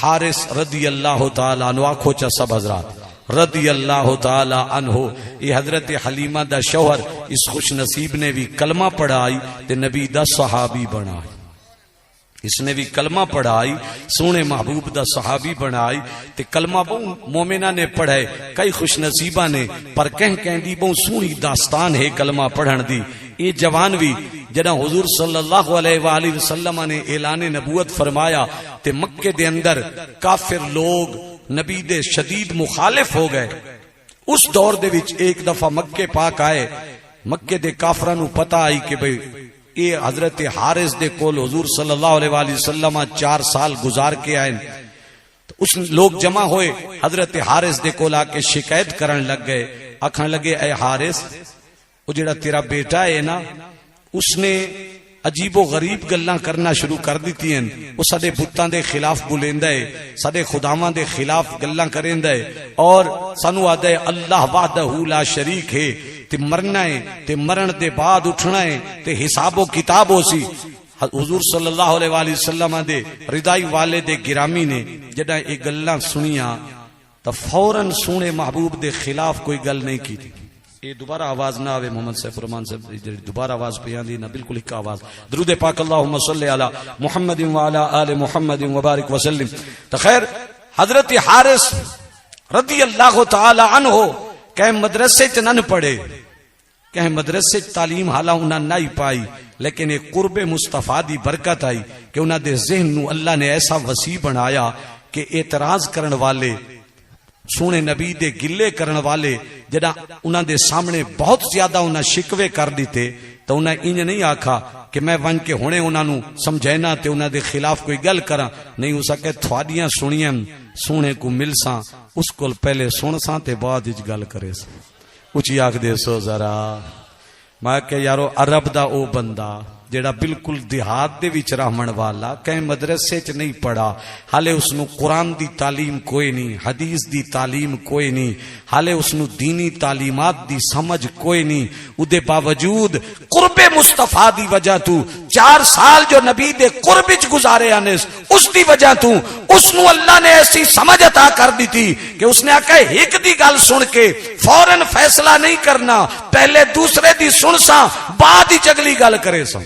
حارث رضی اللہ تعالی عنہ، آنکھو چا سب حضرات رضی اللہ تعالی عنہ، یہ حضرت حلیمہ دا شوہر اس خوش نصیب نے بھی کلمہ پڑھائی تے نبی دا صحابی بنائی. اس نے بھی کلمہ پڑھائی، سونے محبوب دا صحابی بنائی تے کلمہ بہت مومنہ نے پڑھائے، کئی خوش نصیبہ نے، پر کہیں دی بہت سونی داستان ہے کلمہ پڑھن دی. یہ جوان بھی جنہ حضور صلی اللہ علیہ وآلہ وسلم نے اعلان نبوت فرمایا تے مکے دے اندر کافر لوگ نبی دے شدید مخالف ہو گئے. اس دور دے وچ ایک دفعہ مکے پاک آئے، مکے دے کافراں نو پتہ آئی کہ بھئی یہ حضرت حارث دے کول حضور صلی اللہ علیہ وآلہ وسلم 4 سال گزار کے آئے. تو اس لوگ جمع ہوئے، حضرت حارث دے کول آ کے شکایت کرن لگ گئے، آکھن لگے اے حارث وہ جڑا تیرا بیٹا ہے نا اس نے عجیب و غریب گلاں کرنا شروع کر دیتی ہیں، وہ سڈے بتاں دے خلاف بولیندا ہے، سڈے خداواں دے خلاف گلاں کریندا ہے اور سانو آدا ہے اللہ وحدہ لا شریک ہے تے مرنا ہے تے مرن دے بعد اٹھنا ہے تے حساب و کتاب ہو سی. حضور صلی اللہ علیہ وآلہ وسلم دے ردائی والے دے گرامی نے جڑا یہ گلاں سنیاں تو فوراً سونے محبوب دے خلاف کوئی گل نہیں کی. یہ دوبارہ آواز نہ آوے محمد سیف الرحمان صاحب دوبارہ آواز پیان دی نہ بالکل ایک آواز. درود پاک اللہم صلی علی محمد وعلی آل محمد وبارک وسلم. تو خیر حضرت حارث رضی اللہ تعالی عنہ کہ مدرسے چ نہ پڑھے، کہ مدرسے تعلیم حالا انہاں نہیں پائی، لیکن ایک قرب مصطفیٰ دی برکت آئی کہ انہاں دے ذہن نو اللہ نے ایسا وسیع بنایا کہ اعتراض کرن والے سونے نبی دے گلے کرن والے جڑا انہاں دے سامنے بہت زیادہ انہاں شکوے کر دیتے تو انہاں انج نہیں آکھا کہ میں ون کے ہونے انہاں نو سمجھینا تے انہاں دے خلاف کوئی گل کراں، نہیں ہو سکے تھوڑیاں سنیاں سونے کو ملساں اس کو پہلے سنساں تے بعد وچ گل کرے سا. اچھی آکھ دے سو ذرا میں کہ یارو عرب دا او بندہ جیڑا بالکل دیہات دے وچ رہمن والا کہیں مدرسے چ نہیں پڑھا، حالے اس نو قرآن دی تعلیم کوئی نہیں، حدیث دی تعلیم کوئی نہیں، حالے اس نو دینی تعلیمات دی سمجھ کوئی نہیں، او دے باوجود قرب مصطفیٰ دی وجہ تو 4 سال جو نبی دے قرب وچ گزارے انس اس دی وجہ تو اس نو اللہ نے ایسی سمجھ عطا کر دی تھی کہ اس نے آکھا ایک دی گل سن کے فوراً فیصلہ نہیں کرنا، پہلے دوسرے دی سن سا بعد ہی اگلی گل کرے سا.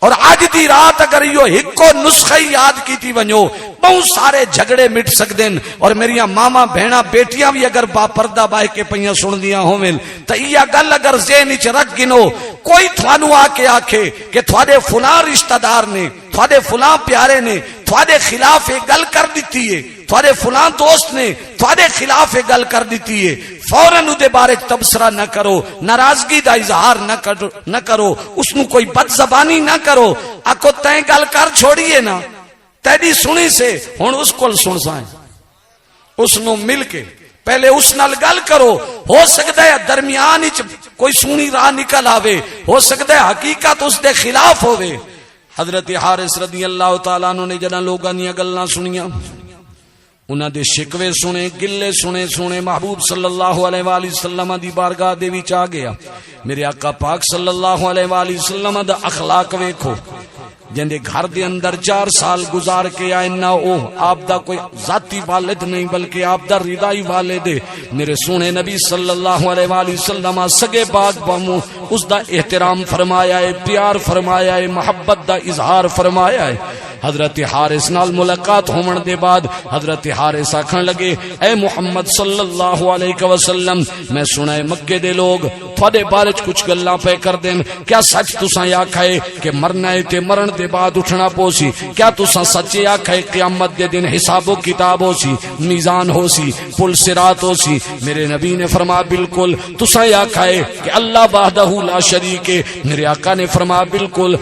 اور آج دی رات اگر یہ ہکو نسخہ یاد کیتی ونجو بہت سارے جھگڑے مٹ سکدن. اور میریاں ماما بہنا بیٹیاں بھی اگر با پردہ باہ کے پئیاں سن دیاں ہوویں تے یہ گل اگر ذہن وچ رکھ گنو کوئی تھانو آ کے آکھے کہ تھوڑے فلاں رشتہ دار نے تھوڑے فلاں پیارے نے تھوڑے خلاف ایک گل کر دیتی ہے، تھوڑے فلاں دوست نے تھوڑے خلاف ایک گل کر دیتی ہے، فوراً دے بارے تبصرہ نہ کرو، ناراضگی دا اظہار نہ کرو، اس نو کوئی بد زبانی نہ کرو. آکو تیں گل کر چھوڑیے نا تیری سنی سے ہن اس کول سن سائیں، اس نو مل کے پہلے اس نال گل کرو. ہو سکتا ہے درمیان وچ کوئی سونی راہ نکل آوے، ہو سکتا ہے حقیقت اس دے خلاف ہوے. حضرت حارث رضی اللہ تعالیٰ عنہ نے جنہاں لوگاں دیاں گلاں سنیاں، انہاں دے شکوے سنے، گلے سنے محبوب صلی اللہ علیہ وآلہ وسلم دی بارگاہ دے وچ آ گیا. میرے آقا پاک صلی اللہ علیہ وآلہ وسلم دا اخلاق ویکھو، جن دے گھر دے اندر 4 سال گزار کے آئے نہ او آپ دا کوئی ذاتی والد نہیں بلکہ آپ دا ردائی والد ہے. میرے سونے نبی صلی اللہ علیہ وآلہ وسلم سگے باغ بامو اس دا احترام فرمایا ہے, پیار فرمایا ہے, محبت دا اظہار فرمایا ہے. حضرت حارث نال ملاقات ہومن دے بعد حضرت حارث آکھن لگے اے محمد صلی اللہ علیہ وسلم میں سنا ہے مکے دے لوگ تھوڑے بارے کچھ گلاں پہ کر دین, کیا سچ تساں آکھائے کہ مرنا ہے تے مرن دے بعد اٹھنا پوسی؟ کیا تساں سچے آکھائے قیامت دے دن حساب و کتاب ہو سی, میزان ہو سی, پل صراط ہو سی؟ میرے نبی نے فرمایا بالکل. تساں آکھائے کہ اللہ وحدہ لا شریک ہے؟ میرے آقا نے فرمایا بالکل.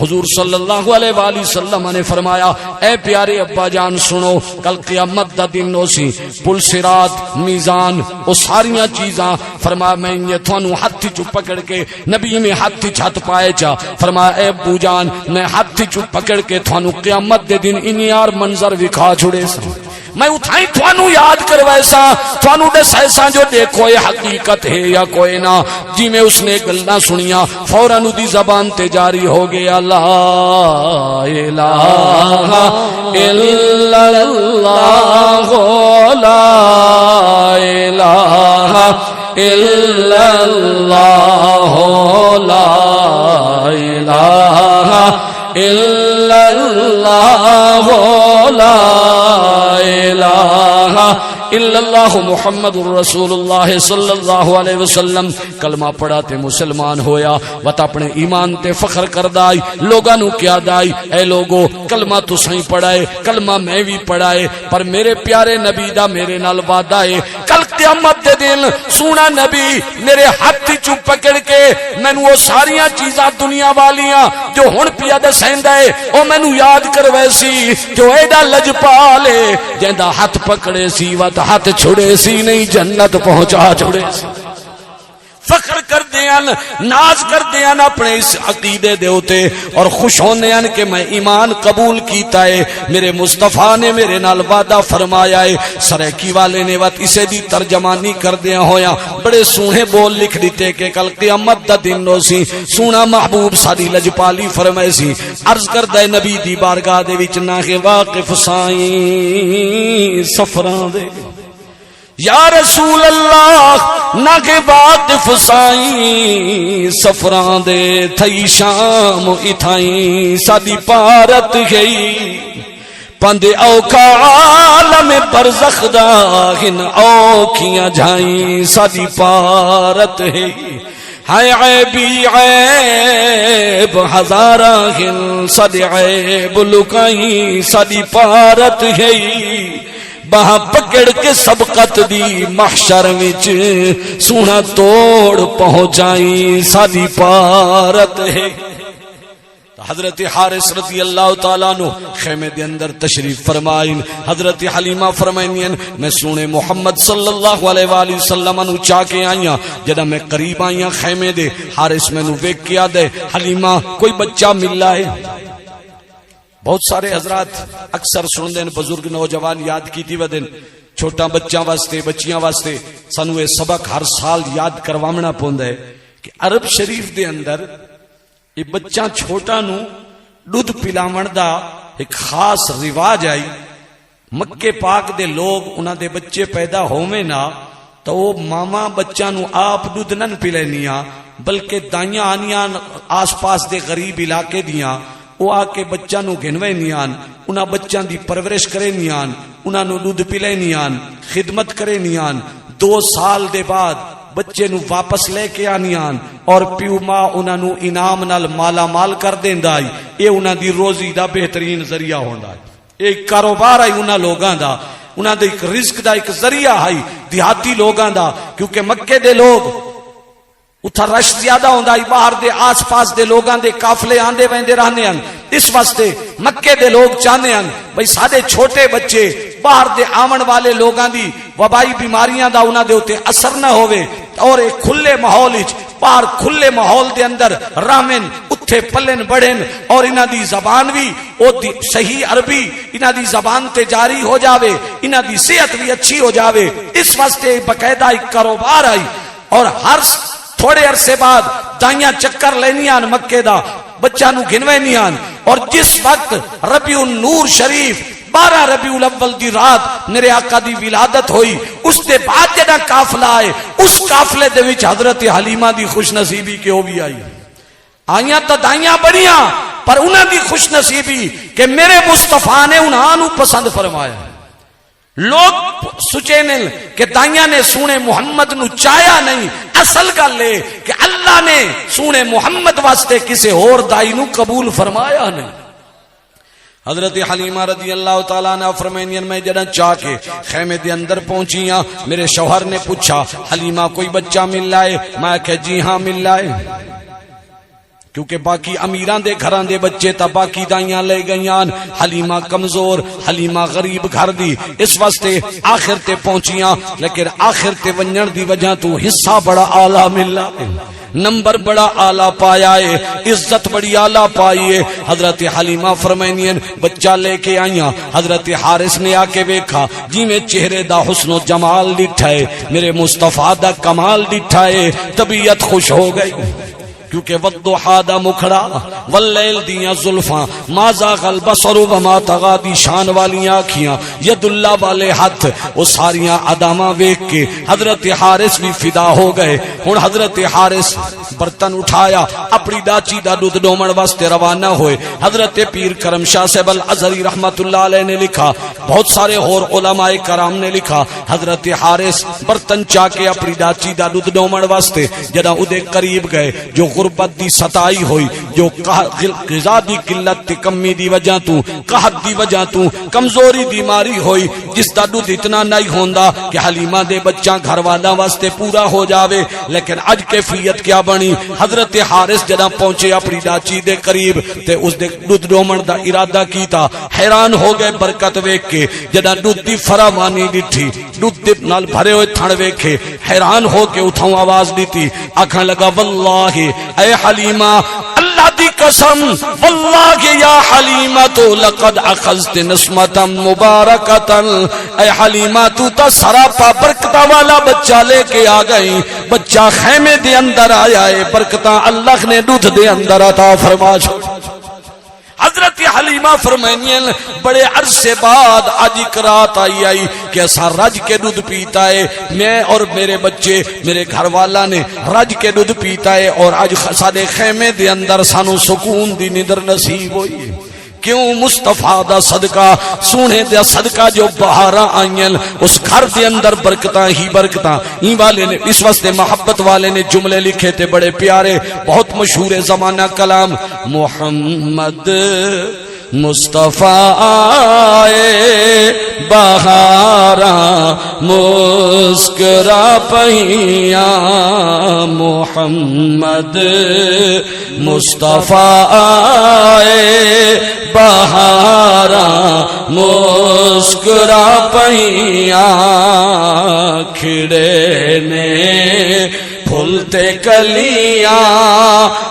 حضور صلی اللہ علیہ وآلہ وسلم نے فرمایا اے پیارے ابا جان سنو, کل قیامت دا دن ہو سی, پل صراط, میزان, او ساریاں چیزاں. فرمایا میں یہ تھانو ہاتھ چ پکڑ کے, نبی میں ہاتھ چھت پائے چا, فرمایا اے ابو جان میں ہاتھ چ پکڑ کے تھانو قیامت دے دن انیار منظر وکھا چھڑے سا, میں اٹھائی تھانو یاد کروائے سا, تھانو دس ایسا جو دیکھو یہ حقیقت ہے یا کوئی نہ. جی میں اس نے گلنا سنیا فوراً دی زبان تے جاری ہو گیا لا الہ الا اللہ لا الہ الا اللہ لا الہ الا اللہ لا الہ الا اللہ محمد رسول اللہ صلی اللہ علیہ وسلم. کلمہ پڑھا تے مسلمان ہویا, وت اپنے ایمان تے فخر کردائی. لوگاں نو کیا دائی اے لوگو کلمہ تساں پڑھائے, کلمہ میں بھی پڑھائے, پر میرے پیارے نبی دا میرے نال وعدہ ہے کل قیامت دے دن سونا نبی میرے ہاتھ چ پکڑ کے مینوں وہ ساریاں چیزاں دنیا والیاں جو ہن پیا دسیندا ہے او مینوں یاد کروے سی, جو ایڈا لجپال ہے جیندا ہاتھ پکڑے سی وت ہاتھ چھڑے سی نہیں جنت پہنچا چھڑے سی. فخر کر دیان, ناز کر دیان اپنے اس عقیدے دے ہوتے اور خوش ہونے ان کہ میں ایمان قبول کیتا ہے. میرے مصطفیٰ نے میرے نال وعدہ فرمایا ہے. سریکی والے نے وقت اسے دی ترجمانی کر دیا ہویا, بڑے سونے بول لکھ دیتے کہ کل قیامت دا دن ہو سی. سونا محبوب ساری لجپالی فرمائے سی, عرض کر دے نبی دی بارگاہ دے وچ نہ کہ واقف سائیں سفران دے یا رسول اللہ نہ کہ واقف سائیں سفران دے تھئی شام اتھائیں سادی پارت گئی پندے اوکا عالم برزخ دا ہن اوکھیاں جھائیں سادی پارت ہے. ہائے عیبی عیب ہزارہ ہن سادی عیب لکائیں سادی پارت ہے. باہ پکڑ کے سبقت دی محشر وچ سونا توڑ پہنچائیں سادی پارت ہے. حضرت حارث رضی اللہ تعالیٰ عنہ خیمے دے اندر تشریف فرمائیں. حضرت حلیمہ فرمائیں میں سونے محمد صلی اللہ علیہ وآلہ وسلم نو چاہ کے آئیاں. جدہ میں قریب آئیاں خیمے دے, حارث میں نو ویک کیا دے حلیمہ کوئی بچہ ملا ہے. بہت سارے حضرات اکثر سن دین, بزرگ نوجوان یاد کیتی ودن چھوٹا بچیاں واسطے بچیاں واسطے سانو یہ سبق ہر سال یاد کروامنا پوندا ہے کہ عرب شریف دے اندر یہ بچہ چھوٹا نو دودھ پلاون دا ایک خاص رواج آئی. مکے پاک دے لوگ انہاں دے بچے پیدا ہوویں نا تو وہ ماما بچہ نو آپ دودھ نہ پلینیاں بلکہ دائیاں آنیاں آس پاس دے غریب علاقے دیاں وہ آ کے بچہ نو گھنوے نیان, انہاں بچہ دی پرورش کرے نیان, انہاں نو دودھ پلے نیان, خدمت کرے نیان. 2 سال دے بعد بچے نو واپس لے کے آنیان اور پیو ماں انہاں نو انعام نال مالا مال کر دیندا ہے. اے انہاں دی روزی دا بہترین ذریعہ ہوندا ہے. ایک کاروبار ہے انہاں لوگاں دا, انہاں دے ایک رزق دا ایک ذریعہ ہے دیہاتی لوگاں دا, کیونکہ مکے دے لوگ اتھا رش زیادہ ہوندا ہے, باہر دے آس پاس دے لوگاں دے قافلے آندے ویندے رہنے ہیں. اس واسطے مکے دے لوگ چاہنے ہیں بھئی سادے چھوٹے بچے باہر دے آمن والے لوگاں دی وبائی بیماریاں دا انہاں دے ہوتے اثر نہ ہوئے, اور ایک کھلے ماحول وچ باہر کھلے ماحول دے اندر رامن اتھے پلن بڑھن اور انہاں دی زبان بھی او دی صحیح عربی انہاں دی زبان تے جاری ہو جاوے, انہاں دی صحت بھی اچھی ہو جاوے. اس واسطے باقاعدہ ایک کاروبار آئی اور ہر تھوڑے عرصے بعد دائیاں چکر لینیاں مکے دا بچہ نو گنوے نہیں آن. اور جس وقت ربیع النور شریف 12 ربیع الاول دی رات میرے آقا دی ولادت ہوئی، اس دے بعد جڑا قافلہ آئے اس قافلے دے وچ حضرت حلیمہ دی خوش نصیبی کیوں بھی آئی. آئیاں تو دائیاں بڑیاں پر انہاں دی خوش نصیبی کہ میرے مصطفیٰ نے انہاں نو پسند فرمایا. لوگ سچے نے کہ دائیاں نے سونے محمد نو چایا نہیں، اصل گل ہے کہ اللہ نے سونے محمد واسطے کسے اور دائی نو قبول فرمایا نہیں. حضرت حلیمہ رضی اللہ تعالیٰ عنہ فرمائیں میں جڑا چاہ کے خیمے دے اندر پہنچیاں، میرے شوہر نے پوچھا حلیمہ کوئی بچہ مل لائے؟ میں کہ جی ہاں مل لائے، کیونکہ باقی امیران دے گھران دے بچے تا باقی دائیاں لے گئیاں. حلیمہ کمزور، حلیمہ غریب گھر دی، اس واسطے آخر تے پہنچیاں، لیکن آخر تے ونجن دی وجہ تو حصہ بڑا آلہ ملا، نمبر بڑا آلہ پایا ہے، عزت بڑی آلہ پائی ہے. حضرت حلیمہ فرمائنین بچہ لے کے آئیاں. حضرت حارث نے آ کے ویکھا جی میں چہرے دا حسن و جمال ڈٹھا ہے، میرے مصطفیٰ دا کمال ڈٹھا ہے، طبیعت خوش ہو گئی. کیونکہ والضحا دا مکھڑا واللیل دیاں زلفاں ما زاغ البصر وما طغى دی شان والیاں آنکھیاں ید اللہ والے ہاتھ، وہ ساریاں اداماں ویکھ کے حضرت حارث بھی فدا ہو گئے. ہن حضرت حارث برتن اٹھایا، اپنی ڈاچی دا دودھ ڈومن واسطے روانہ ہوئے. حضرت پیر کرم شاہ صاحب الازہری رحمت اللہ علیہ نے لکھا، بہت سارے اور علماء کرام نے لکھا، حضرت حارث برتن چا کے اپنی ڈاچی دا دودھ ڈومن واسطے جدا اودے قریب گئے. جو غربت دی ستائی ہوئی، جو غذا دی قلت دی کمی دی وجہ تو، قحط دی وجہ تو، کمزوری دی ماری ہوئی، جس دا دودھ اتنا نہیں ہوندا کہ حلیمہ دے بچہ گھر والا واسطے پورا ہو جاوے. لیکن اج کیفیت کیا بنی؟ حضرت حارث جدا پہنچے اپنی ڈاچی دے قریب تے اس دے دودھ ڈومن دا ارادہ کیتا. حیران ہو گئے برکت ویکھ کے، جدا دودھ دی فراوانی ڈٹھی، دودھ دے نال بھرے ہوئے تھن ویکھے، حیران ہو کے اٹھاؤں آواز دیتی، آکھاں لگا واللہ اے حلیمہ، اللہ دی قسم، واللہ یا حلیمہ تو لقد اخذت نسمتا مبارکتا، اے حلیمہ تو تا سراپا برکتہ والا بچہ لے کے آ گئی. بچہ خیمے دے اندر آیا ہے، برکتہ اللہ نے دودھ دے اندر عطا فرما چھوڑ. حضرت حلیمہ فرمائیں بڑے عرصے بعد آج ایک رات آئی کہ ایسا رج کے دودھ پیتا ہے، میں اور میرے بچے، میرے گھر والا نے رج کے دودھ پیتا ہے، اور آج سارے خیمے دے اندر سانو سکون دی نیندر نصیب ہوئی. کیوں؟ مصطفیٰ دا صدقہ، سونے دا صدقہ جو بہاراں آئیں اس گھر دے اندر برکتاں ہی برکتاں. این والے نے اس واسطے محبت والے نے جملے لکھے تھے بڑے پیارے، بہت مشہور زمانہ کلام. محمد مصطفیٰ آئے بہاراں مسکرا پہیاں، محمد مصطفیٰ آئے بہاراں مسکرا پہیاں، کھڑے نے پھولتے کلیاں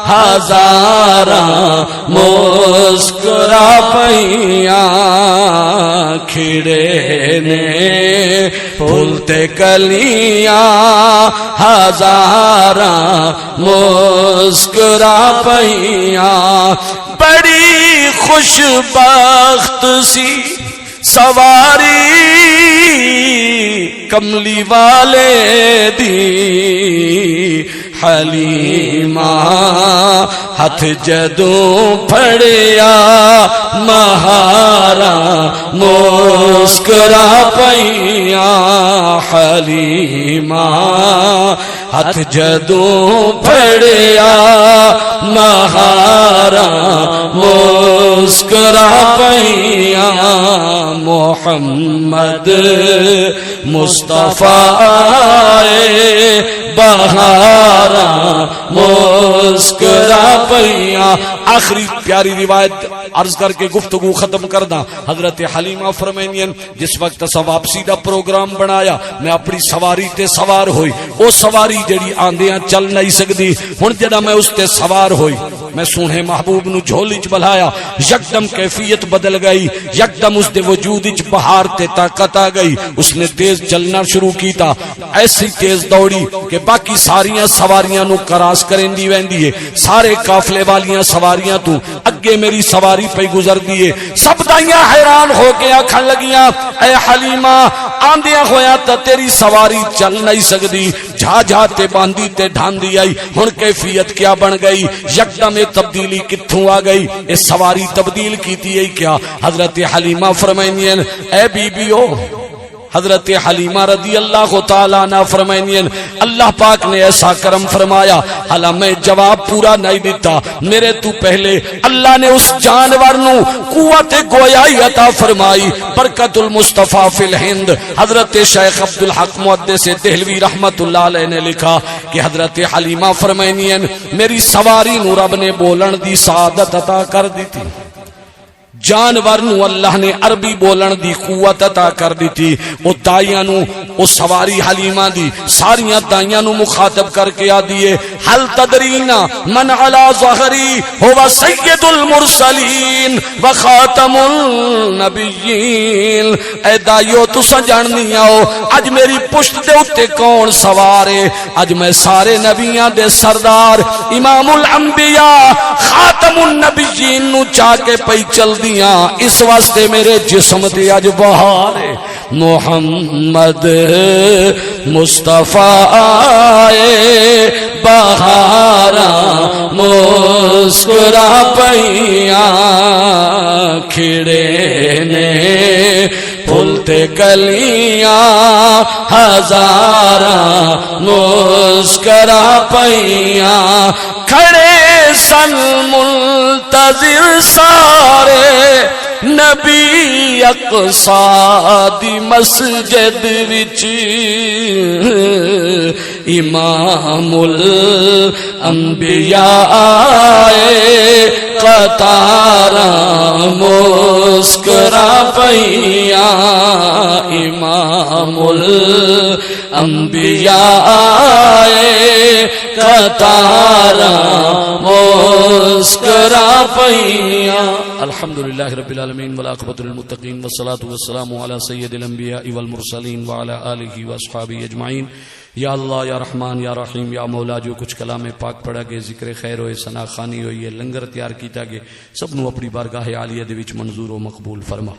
ہزاراں مسکرا پہیاں، کھڑے نے پھولتے کلیاں ہزاراں مسکرا پہیاں. بڑی خوش بخت سی سواری کملی والے دی، حلیمہ ہاتھ جدوں پھڑیا مہارا مسکرا پئیاں، حلیمہ ہاتھ جدوں پھڑیا مہارا مسکرا پئیاں، محمد مصطفیٰ آئے بہارا مسکرا پئیاں. آخری پیاری روایت عرض کر کے گفتگو ختم کردا. حضرت حلیمہ فرمائیں جس وقت واپسی دا پروگرام بنایا میں اپنی سواری تے سوار ہوئی. او سواری جڑی آندیاں چل نہیں سکدی، ہن جڑا میں اس تے سوار ہوئی میں سونے محبوب نو جھولی چ بلایا، یکدم کیفیت بدل گئی، یکدم اس دے وجود وچ بہار تے طاقت آ گئی، اس نے تیز چلنا شروع کیتا، ایسی تیز دوڑی کہ باقی ساریاں سواریاں نو کراس کریندی ویندی ہے، سارے قافلے والیاں سواریاں تو اگے میری سواری پہ گزر دیے، سب دائیاں حیران ہو کے آکھن لگیاں اے حلیمہ آندیاں ہویا تا تیری سواری چل نہیں سکدی، جھا جھا تے باندھی تے ڈھاندی آئی، ہن کیفیت کیا بن گئی، یکدم تبدیلی کتھوں آ گئی، اے سواری تبدیل کیتی ہے کیا؟ حضرت حلیمہ فرمائنیاں اے بی بیو، حضرت حلیمہ رضی اللہ تعالیٰ عنہ فرمائنیاں اللہ پاک نے ایسا کرم فرمایا، حالا میں جواب پورا نہیں دیتا، میرے تو پہلے اللہ نے اس جانور نو قوت گویائی عطا فرمائی، برکت المصطفیٰ فی الہند۔ حضرت شیخ عبدالحق محدث دہلوی رحمت اللہ علیہ نے لکھا کہ حضرت حلیمہ فرمائنیاں میری سواری نو رب نے بولن دی سعادت عطا کر دی تھی، جانور نو اللہ نے عربی بولن دی قوت عطا کر دی تھی، او دائیاں نو او سواری حلیمہ دی ساریاں دائیاں نو مخاطب کر کے آدیے حل تدرینا من علا ظہری ہوا سید المرسلین و خاتم النبیین، اے دائیو تسا جاننی آؤ اج میری پشت دے اتے کون سوارے، اج میں سارے نبیاں دے سردار امام الانبیاء خاتم النبیین نو چاہ کے پئی چل دی، اس واسطے میرے جسم تے اج بہار محمد مصطفیٰ آئے بہاراں مسکرا پئیاں، کھڑے نے پھولتے کلیاں ہزاراں مسکرا پئیاں، کھڑے سن منتظر سارے نبی اقصی دی مسجد وچ، امام الانبیاء آئے قطاراں مسکرا پئیاں، امام الانبیاء آئے قطاراں مسکرا پئیاں۔ الحمدللہ رب العالمین والعاقبۃ للمتقین والصلاة والسلام علی سید الانبیاء والمرسلین وعلی آلہ واصحابہ اجمعین۔ یا اللہ یا رحمان یا رحیم یا مولا، جو کچھ کلام پاک پڑھا گے، ذکر خیر ہوئے، ثنا خوانی ہوئی ہے، لنگر تیار کیتا گے، سب نو اپنی بارگاہ عالیہ دے وچ منظور و مقبول فرما۔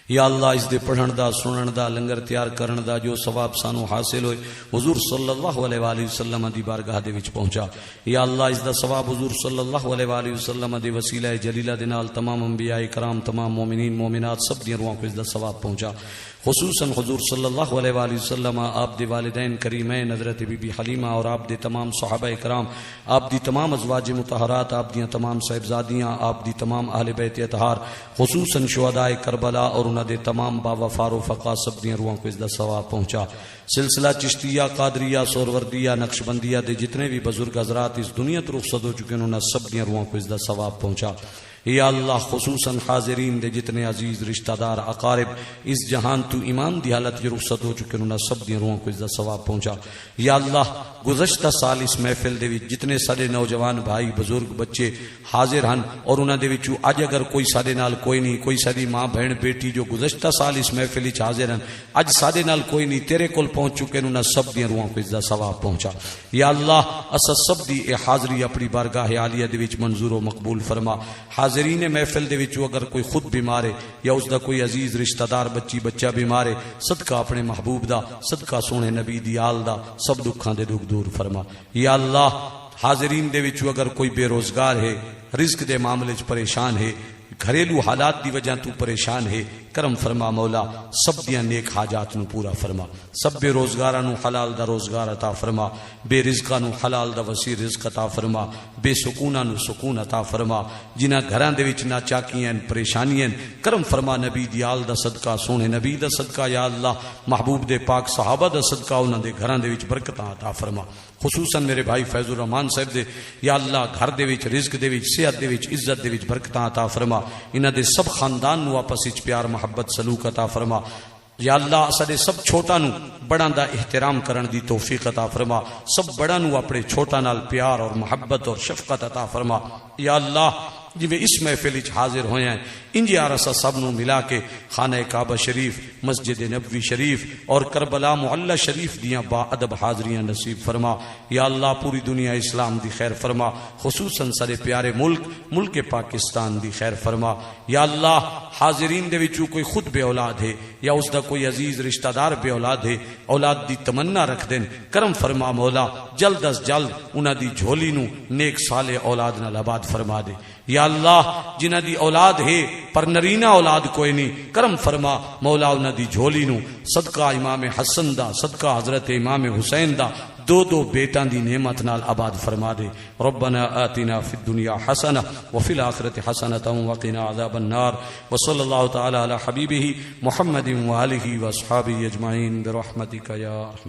یا اللہ اس دے پڑھن دا، سنن دا، لنگر تیار کرن دا جو ثواب سانو حاصل ہوئے حضور صلی اللہ علیہ وآلہ وسلم دی بارگاہ دے وچ پہنچا۔ یا اللہ اس دا ثواب حضور صلی اللہ علیہ وآلہ وسلم دے وسیلہ جلیلہ دے نال تمام انبیاء کرام، تمام مومنین مومنات سب دی روحاں کو اس دا ثواب پہنچا، خصوصاً حضور صلی اللہ علیہ وآلہ وسلم، آپ دے والدین کریمین حضرت بی بی حلیمہ اور آپ دے تمام صحابہ کرام، آپ دی تمام ازواج مطہرات، آپ دیاں تمام صاحبزادیاں، آپ دی تمام اہل بیت اطہار، خصوصاً شہداء کربلا اور انہاں دے تمام باوفا رفقا سب دیاں روحاں کو اس دا ثواب پہنچا۔ سلسلہ چشتیہ، قادریہ، سوروردیہ، نقشبندیہ دے جتنے بھی بزرگ حضرات اس دنیا تو رخصت ہو چکے انہوں نے سب دیاں روحاں کو اس دا ثواب پہنچا۔ یا اللہ خصوصاً حاضرین دے جتنے عزیز رشتہ دار اقارب اس جہان تو ایمان دی حالت یہ رخصت ہو چکے انہوں نے سب دی روحوں کو اس دا ثواب پہنچا۔ یا اللہ گزشتہ سال اس محفل دے وچ جتنے سارے نوجوان بھائی بزرگ بچے حاضر ہن اور انہاں دے وچوں اج اگر کوئی سارے نال کوئی نہیں، کوئی ساری ماں بہن بیٹی جو گزشتہ سال اس محفل وچ حاضر ہن اج سارے نال کوئی نہیں، تیرے کول پہنچ چکے انہوں نے سب دی روحوں کو اس دا ثواب پہنچا۔ یا اللہ اسا سب دی اے حاضری اپنی بارگاہ عالیہ دے وچ منظور و مقبول فرما۔ حاضرین محفل دے وچوں اگر کوئی خود بیمار ہے یا اس دا کوئی عزیز رشتہ دار بچی بچہ بیمار ہے، صدقہ اپنے محبوب دا، صدقہ سونے نبی دی آل دا، سب دکھاں دے دکھ دور فرما۔ یا اللہ حاضرین دے وچوں اگر کوئی بے روزگار ہے، رزق دے معاملے چ پریشان ہے، گھریلو حالات دی وجہ تو پریشان ہے، کرم فرما مولا، سب دیاں نیک حاجات نو پورا فرما، سب بے روزگاراں نو حلال دا روزگار عطا فرما، بے رزقاں نو حلال دا وسیع رزق عطا فرما، بے سکوناں نو سکون عطا فرما، جنہاں گھراں دے وچ ناچاکیاں پریشانیاں، کرم فرما نبی دی آل دا صدقہ، سونے نبی دا صدقہ، یا اللہ محبوب دے پاک صحابہ دا صدقہ انہاں دے گھراں دے وچ برکتاں عطا فرما، خصوصاً میرے بھائی فیض الرحمان صاحب دے، یا اللہ گھر دے وچ رزق دے وچ صحت دے وچ عزت دے وچ برکتاں عطا فرما، انہاں دے سب خاندان نو آپس وچ پیار محبت سلوک عطا فرما، یا اللہ سارے سب چھوٹا نو بڑا دا احترام کرن دی توفیق عطا فرما، سب بڑا نو اپنے چھوٹا نال پیار اور محبت اور شفقت عطا فرما۔ یا اللہ جی اس محفل حاضر ہوئے ہیں انجی آرسا سب نو ملا کے خانہ کعبہ شریف، مسجد نبوی شریف اور کربلا معلی شریف دیاں با ادب حاضریاں نصیب فرما۔ یا اللہ پوری دنیا اسلام دی خیر فرما، خصوصاً سارے پیارے ملک پاکستان دی خیر فرما۔ یا اللہ حاضرین دے وچوں کوئی خود بے اولاد ہے یا اس دا کوئی عزیز رشتہ دار بے اولاد ہے، اولاد دی تمنا رکھ دین، کرم فرما مولا، جلد از جلد انہاں دی جھولی نو نیک صالح اولاد نال آباد فرما دے۔ یا اللہ جنہ دی اولاد ہے پر نرینہ اولاد کوئی نہیں، کرم فرما مولا انہاں دی جھولی نو صدقہ امام حسن دا، صدقہ حضرت امام حسین دا دو بیٹاں دی نعمت نال آباد فرما دے۔ ربنا آتنا فی الدنیا حسنہ وفی الآخرۃ حسنۃ وقنا عذاب النار، وصلی اللہ تعالی علی حبیبہ محمد وآلہ واصحابہ اجمعین برحمتک یا ارحم